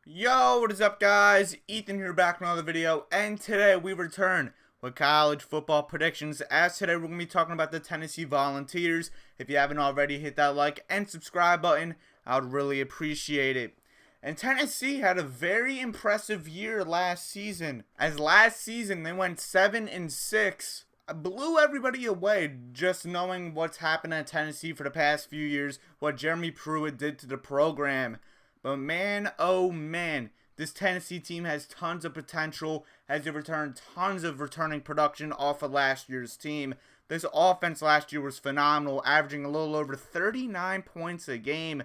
Yo, what is up guys? Ethan here back with another video, and today we return with college football predictions. As today we're going to be talking about the Tennessee Volunteers. If you haven't already, hit that like and subscribe button. I would really appreciate it. And Tennessee had a very impressive year last season. As last season they went 7-6. Blew everybody away just knowing what's happened at Tennessee for the past few years, what Jeremy Pruitt did to the program. But man, oh man, this Tennessee team has tons of potential as they return tons of returning production off of last year's team. This offense last year was phenomenal, averaging a little over 39 points a game,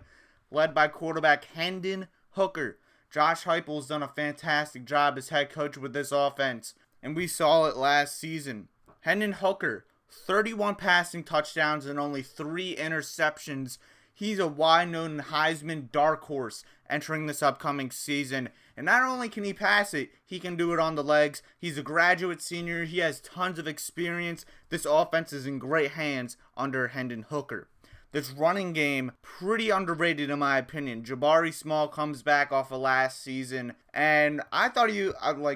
led by quarterback Hendon Hooker. Josh Heupel's done a fantastic job as head coach with this offense, and we saw it last season. Hendon Hooker, 31 passing touchdowns and only 3 interceptions. He's a wide-known Heisman dark horse entering this upcoming season. And not only can he pass it, he can do it on the legs. He's a graduate senior. He has tons of experience. This offense is in great hands under Hendon Hooker. This running game, pretty underrated in my opinion. Jabari Small comes back off of last season. And I thought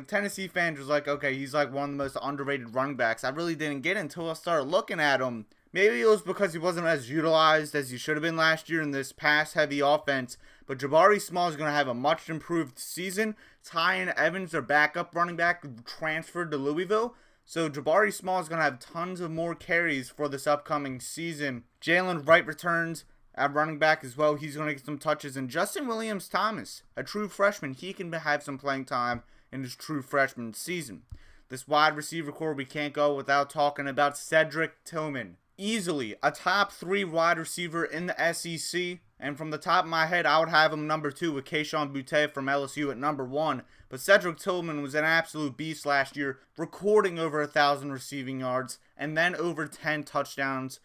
Tennessee fans was like, okay, he's like one of the most underrated running backs. I really didn't get it until I started looking at him. Maybe it was because he wasn't as utilized as he should have been last year in this pass-heavy offense. But Jabari Small is going to have a much improved season. Tyon Evans, their backup running back, transferred to Louisville. So Jabari Small is going to have tons of more carries for this upcoming season. Jalen Wright returns at running back as well. He's going to get some touches. And Justin Williams-Thomas, a true freshman, he can have some playing time in his true freshman season. This wide receiver core, we can't go without talking about Cedric Tillman. Easily a top 3 wide receiver in the SEC, and from the top of my head, I would have him number 2 with Kayshon Boutte from LSU at number 1. But Cedric Tillman was an absolute beast last year, recording over 1,000 receiving yards and then over 10 touchdowns.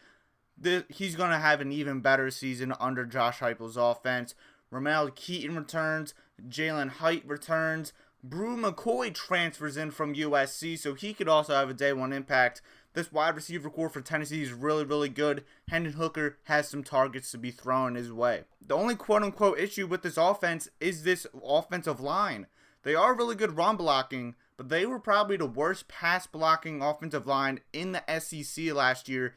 He's going to have an even better season under Josh Heupel's offense. Ramel Keaton returns, Jalen Hite returns, Brew McCoy transfers in from USC, so he could also have a day 1 impact. This wide receiver core for Tennessee is really good. Hendon Hooker has some targets to be thrown his way. The only quote-unquote issue with this offense is this offensive line. They are really good run blocking, but they were probably the worst pass blocking offensive line in the SEC last year.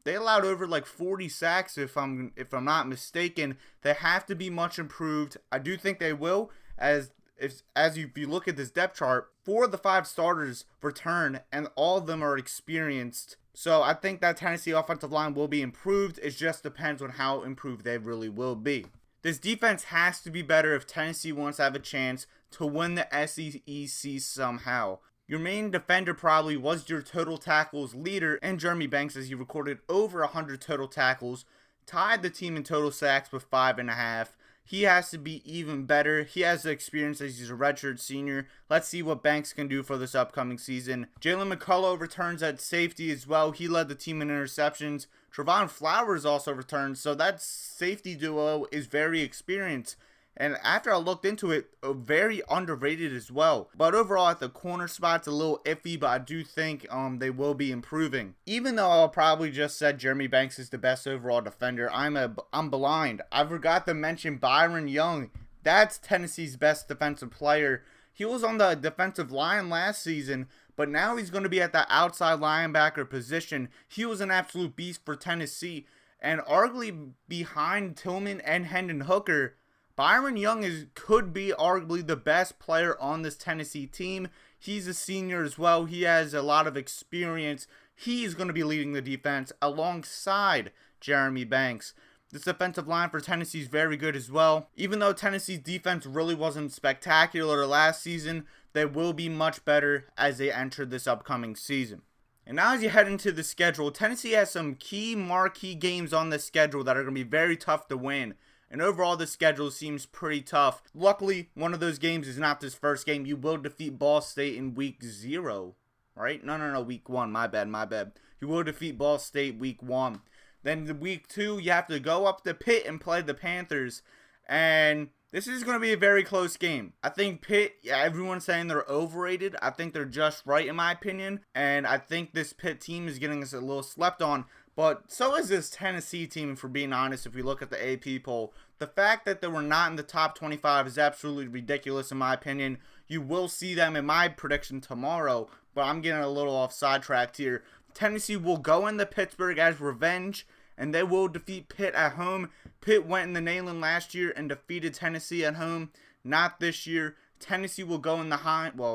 They allowed over like 40 sacks if I'm not mistaken. They have to be much improved. I do think they will, if you look at this depth chart, 4 of the 5 starters return, and all of them are experienced. So I think that Tennessee offensive line will be improved. It just depends on how improved they really will be. This defense has to be better if Tennessee wants to have a chance to win the SEC somehow. Your main defender probably was your total tackles leader, and Jeremy Banks, as he recorded over 100 total tackles, tied the team in total sacks with 5.5. He has to be even better. He has the experience as he's a redshirt senior. Let's see what Banks can do for this upcoming season. Jalen McCullough returns at safety as well. He led the team in interceptions. Trevon Flowers also returns, so that safety duo is very experienced. And after I looked into it, very underrated as well. But overall, at the corner spot's a little iffy, but I do think they will be improving. Even though I'll probably just said Jeremy Banks is the best overall defender, I'm blind. I forgot to mention Byron Young. That's Tennessee's best defensive player. He was on the defensive line last season, but now he's going to be at the outside linebacker position. He was an absolute beast for Tennessee. And arguably behind Tillman and Hendon Hooker, Byron Young could be arguably the best player on this Tennessee team. He's a senior as well. He has a lot of experience. He's going to be leading the defense alongside Jeremy Banks. This defensive line for Tennessee is very good as well. Even though Tennessee's defense really wasn't spectacular last season, they will be much better as they enter this upcoming season. And now as you head into the schedule, Tennessee has some key marquee games on the schedule that are going to be very tough to win. And overall, the schedule seems pretty tough. Luckily, one of those games is not this first game. You will defeat Ball State in week 0, right? No, week 1. My bad. You will defeat Ball State week 1. Then the week 2, you have to go up to Pitt and play the Panthers. And this is going to be a very close game. I think Pitt, everyone's saying they're overrated. I think they're just right in my opinion. And I think this Pitt team is getting us a little slept on. But so is this Tennessee team, for being honest. If we look at the AP poll, The fact that they were not in the top 25 is absolutely ridiculous in my opinion. You will see them in my prediction tomorrow, but I'm getting a little off sidetracked here. Tennessee will go into Pittsburgh as revenge, and they will defeat Pitt at home. Pitt went in the Neyland last year and defeated Tennessee at home. Not this year. Tennessee will go in the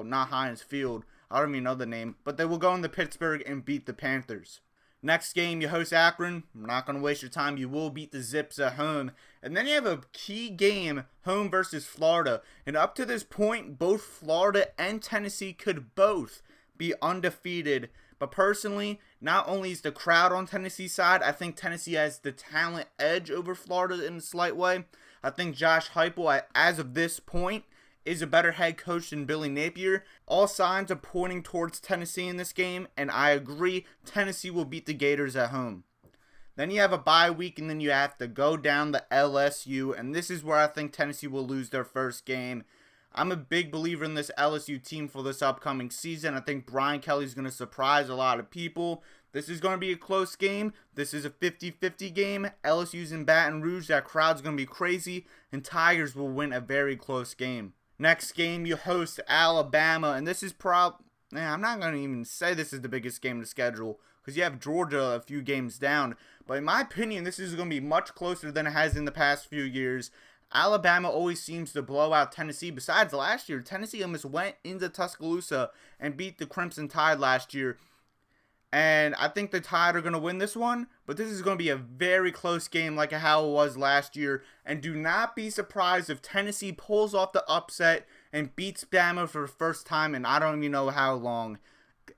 not Heinz Field. I don't even know the name, but they will go into Pittsburgh and beat the Panthers. Next game, you host Akron. I'm not going to waste your time. You will beat the Zips at home. And then you have a key game, home versus Florida. And up to this point, both Florida and Tennessee could both be undefeated. But personally, not only is the crowd on Tennessee's side, I think Tennessee has the talent edge over Florida in a slight way. I think Josh Heupel, as of this point, is a better head coach than Billy Napier. All signs are pointing towards Tennessee in this game, and I agree, Tennessee will beat the Gators at home. Then you have a bye week, and then you have to go down to LSU, and this is where I think Tennessee will lose their first game. I'm a big believer in this LSU team for this upcoming season. I think Brian Kelly's going to surprise a lot of people. This is going to be a close game. This is a 50-50 game. LSU's in Baton Rouge. That crowd's going to be crazy, and Tigers will win a very close game. Next game, you host Alabama, and this is I'm not going to even say this is the biggest game to schedule because you have Georgia a few games down. But in my opinion, this is going to be much closer than it has in the past few years. Alabama always seems to blow out Tennessee. Besides last year, Tennessee almost went into Tuscaloosa and beat the Crimson Tide last year. And I think the Tide are going to win this one, but this is going to be a very close game like how it was last year. And do not be surprised if Tennessee pulls off the upset and beats Bama for the first time in I don't even know how long.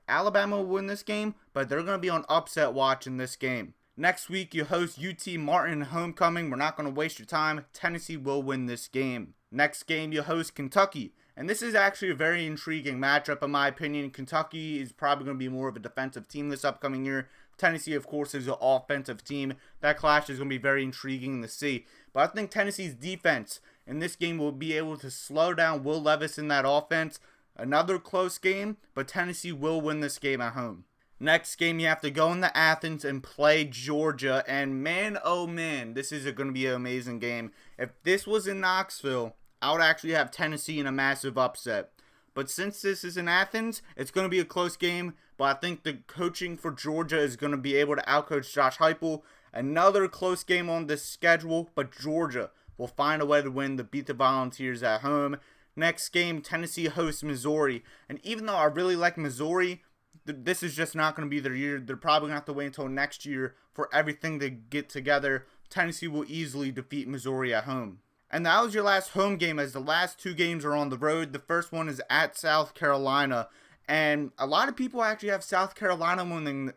Alabama will win this game, but they're going to be on upset watch in this game. Next week, you host UT Martin homecoming. We're not going to waste your time. Tennessee will win this game. Next game, you host Kentucky. And this is actually a very intriguing matchup in my opinion. Kentucky is probably going to be more of a defensive team this upcoming year. Tennessee, of course, is an offensive team. That clash is going to be very intriguing to see. But I think Tennessee's defense in this game will be able to slow down Will Levis in that offense. Another close game, but Tennessee will win this game at home. Next game, you have to go into Athens and play Georgia. And man, oh man, this is going to be an amazing game. If this was in Knoxville, I would actually have Tennessee in a massive upset. But since this is in Athens, it's going to be a close game. But I think the coaching for Georgia is going to be able to outcoach Josh Heupel. Another close game on this schedule, but Georgia will find a way to win to beat the Volunteers at home. Next game, Tennessee hosts Missouri. And even though I really like Missouri, this is just not going to be their year. They're probably going to have to wait until next year for everything to get together. Tennessee will easily defeat Missouri at home. And that was your last home game, as the last two games are on the road. The first one is at South Carolina. And a lot of people actually have South Carolina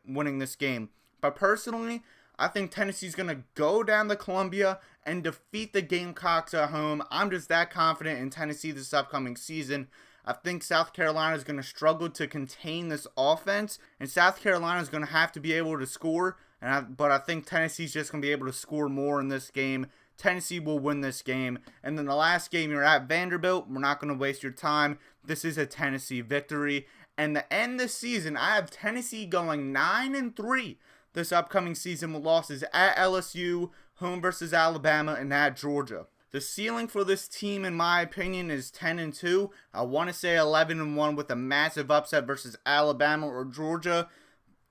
winning this game. But personally, I think Tennessee's going to go down to Columbia and defeat the Gamecocks at home. I'm just that confident in Tennessee this upcoming season. I think South Carolina is going to struggle to contain this offense. And South Carolina is going to have to be able to score. But I think Tennessee's just going to be able to score more in this game. Tennessee will win this game. And then the last game, you're at Vanderbilt. We're not going to waste your time. This is a Tennessee victory. And to end this season, I have Tennessee going 9-3 this upcoming season with losses at LSU, home versus Alabama, and at Georgia. The ceiling for this team, in my opinion, is 10-2. I want to say 11-1 with a massive upset versus Alabama or Georgia.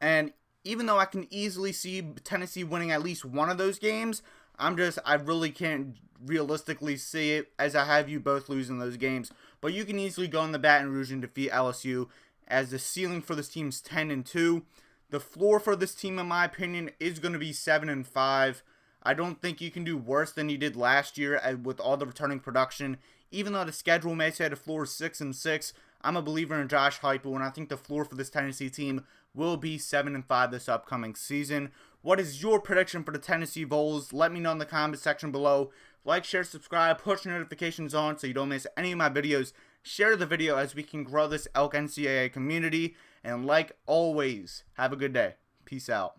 And even though I can easily see Tennessee winning at least one of those games, I really can't realistically see it, as I have you both losing those games. But you can easily go in the Baton Rouge and defeat LSU, as the ceiling for this team is 10-2. The floor for this team, in my opinion, is going to be 7-5. I don't think you can do worse than you did last year with all the returning production. Even though the schedule may say the floor is 6-6, I'm a believer in Josh Heupel, and I think the floor for this Tennessee team will be 7-5 this upcoming season. What is your prediction for the Tennessee Vols? Let me know in the comment section below. Like, share, subscribe, push notifications on so you don't miss any of my videos. Share the video as we can grow this Elk NCAA community. And like always, have a good day. Peace out.